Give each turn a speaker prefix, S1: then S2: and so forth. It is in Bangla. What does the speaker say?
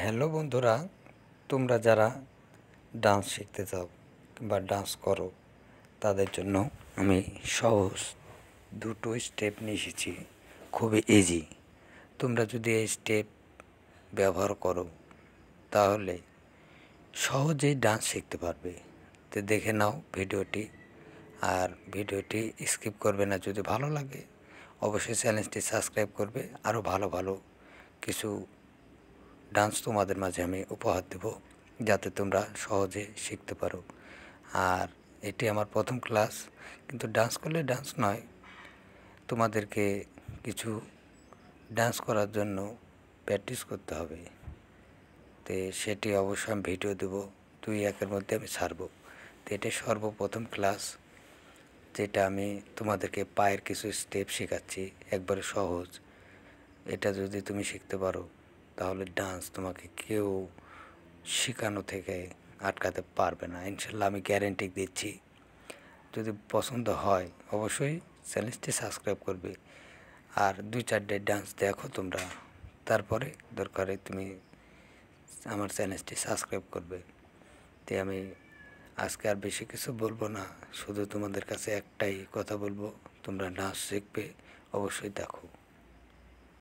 S1: হ্যালো বন্ধুরা, তোমরা যারা ডান্স শিখতে চাও কিংবা ডান্স করো তাদের জন্য আমি সহজ দুটো স্টেপ নিয়ে এসেছি। খুবই ইজি। তোমরা যদি এই স্টেপ ব্যবহার করো তাহলে সহজেই ডান্স শিখতে পারবে। তো দেখে নাও ভিডিওটি, আর ভিডিওটি স্কিপ করবে না। যদি ভালো লাগে অবশ্যই চ্যানেলটি সাবস্ক্রাইব করবে। আরও ভালো ভালো কিছু ডান্স তোমাদের মাঝে আমি উপহার দেব, যাতে তোমরা সহজে শিখতে পারো। আর এটি আমার প্রথম ক্লাস, কিন্তু ডান্স করলে ডান্স নয়, তোমাদেরকে কিছু ডান্স করার জন্য প্র্যাকটিস করতে হবে। তো সেটি অবশ্যই আমি ভিডিও দেবো, 2-1 মধ্যে আমি ছাড়বো। তো এটা সর্বপ্রথম ক্লাস, যেটা আমি তোমাদেরকে পায়ের কিছু স্টেপ শেখাচ্ছি, একবারে সহজ। এটা যদি তুমি শিখতে পারো তাহলে ডান্স তোমাকে কেউ শেখানো থেকে আটকাতে পারবে না, ইনশাল্লাহ আমি গ্যারেন্টি দিচ্ছি। যদি পছন্দ হয় অবশ্যই চ্যানেলটি সাবস্ক্রাইব করবে, আর 2-4টে ডান্স দেখো তোমরা, তারপরে দরকারে তুমি আমার চ্যানেলটি সাবস্ক্রাইব করবে। তো আমি আজকে আর বেশি কিছু বলবো না, শুধু তোমাদের কাছে একটাই কথা বলবো, তোমরা ডান্স শিখবে, অবশ্যই দেখো।